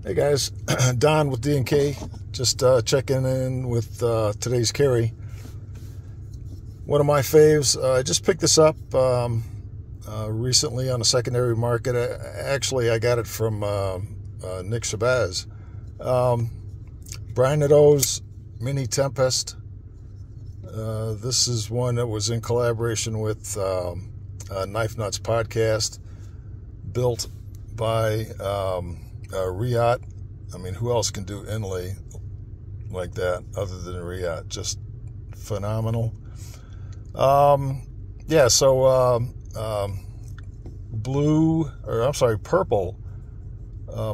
Hey guys, Don with D&K, just checking in with today's carry. One of my faves. I just picked this up recently on the secondary market. I got it from Nick Shabazz. Brian Nadeau's Mini Tempest. This is one that was in collaboration with Knife Nuts podcast, built by Riot. I mean, who else can do inlay like that other than Riot? Just phenomenal. Purple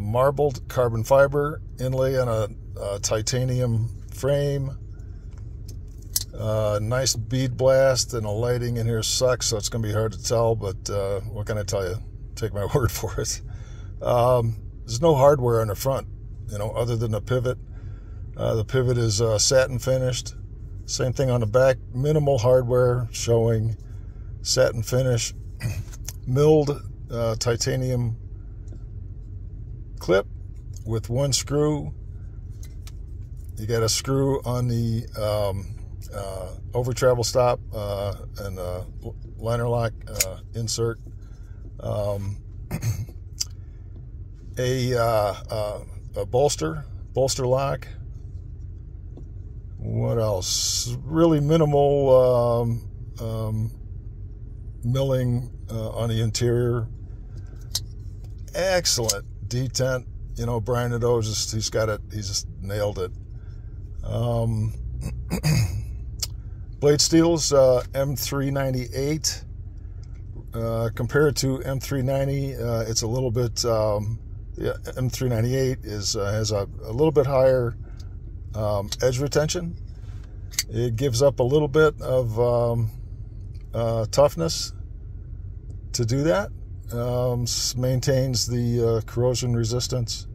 marbled carbon fiber inlay on a titanium frame. Nice bead blast, and the lighting in here sucks, so it's going to be hard to tell, but what can I tell you? Take my word for it. There's no hardware on the front, other than the pivot. The pivot is satin finished. Same thing on the back. Minimal hardware showing satin finish. Milled titanium clip with one screw. You got a screw on the over travel stop and liner lock insert. A bolster lock. What else? Really minimal milling on the interior. Excellent detent. Brian Nadeau he's got it. He's just nailed it. Blade steel's M398. Compared to M390, it's a little bit. M398 has a little bit higher edge retention. It gives up a little bit of toughness to do that. Maintains the corrosion resistance.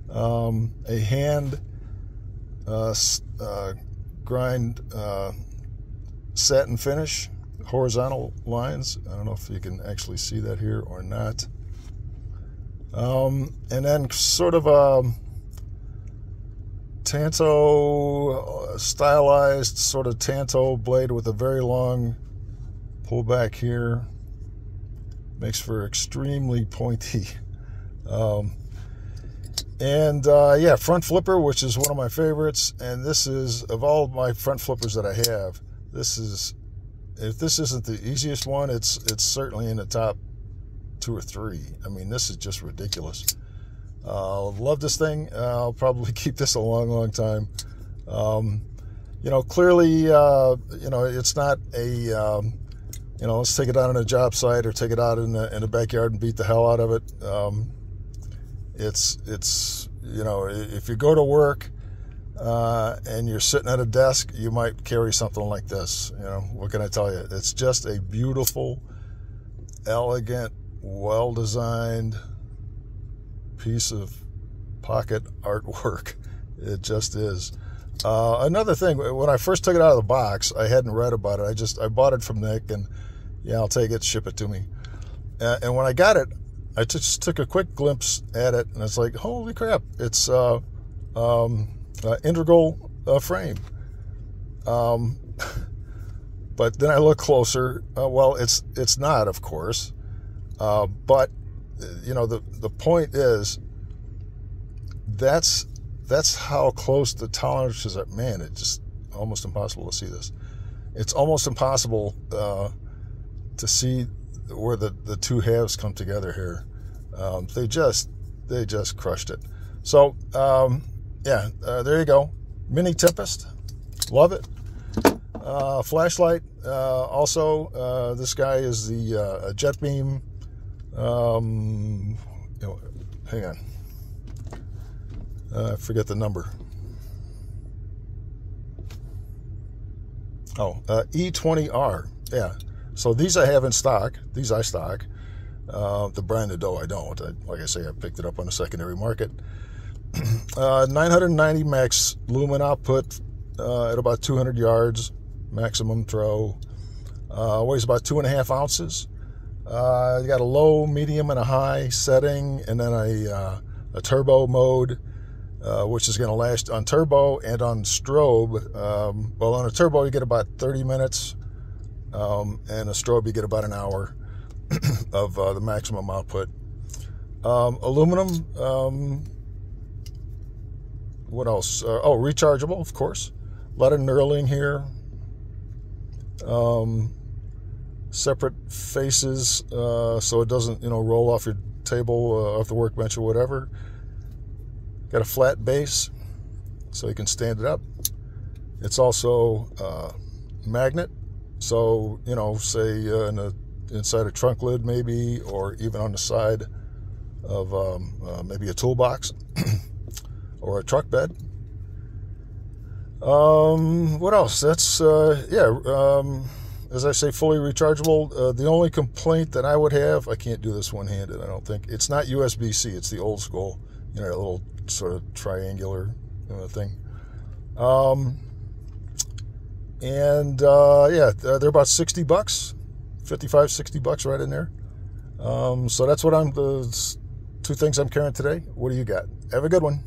A hand grind satin finish, horizontal lines. I don't know if you can actually see that here or not. And then sort of a Tanto stylized sort of Tanto blade with a very long pullback here. Makes for extremely pointy. Front flipper, which is one of my favorites. And this is, of all my front flippers that I have, if this isn't the easiest one, it's certainly in the top 2 or 3. I mean, this is just ridiculous. Love this thing. I'll probably keep this a long, long time. Clearly, it's not a, let's take it out on a job site or take it out in the backyard and beat the hell out of it. If you go to work and you're sitting at a desk, you might carry something like this. What can I tell you? It's just a beautiful, elegant, well-designed piece of pocket artwork. It just is. Another thing, when I first took it out of the box, I hadn't read about it. I bought it from Nick, and I'll take it, ship it to me. And when I got it, I just took a quick glimpse at it, and it's like, holy crap! It's integral frame. But then I look closer. Well, it's not, of course. But the point is, that's how close the tolerances are. Man, it's just almost impossible to see this. It's almost impossible to see where the two halves come together here. They just crushed it. So there you go. Mini Tempest, love it. Flashlight. Also, this guy is the Jet Beam. Hang on. I forget the number. E20R. Yeah. So these I have in stock. These I stock. The Brian Nadeau I don't. Like I say, I picked it up on the secondary market. 990 max lumen output at about 200 yards. Maximum throw. Weighs about 2.5 ounces. You got a low, medium, and a high setting, and then a a turbo mode, which is going to last on turbo and on strobe. Well, on a turbo you get about 30 minutes, and a strobe you get about an hour of the maximum output. Aluminum. What else? Rechargeable, of course. A lot of knurling here. Separate faces, so it doesn't, roll off your table, off the workbench or whatever. Got a flat base, so you can stand it up. It's also magnet, so say inside a trunk lid maybe, or even on the side of maybe a toolbox or a truck bed. What else? That's as I say, fully rechargeable. The only complaint that I would have, I can't do this one-handed, I don't think. It's not USB-C. It's the old school, a little sort of triangular thing. They're about $60, 55, $60 right in there. So that's what the two things I'm carrying today. What do you got? Have a good one.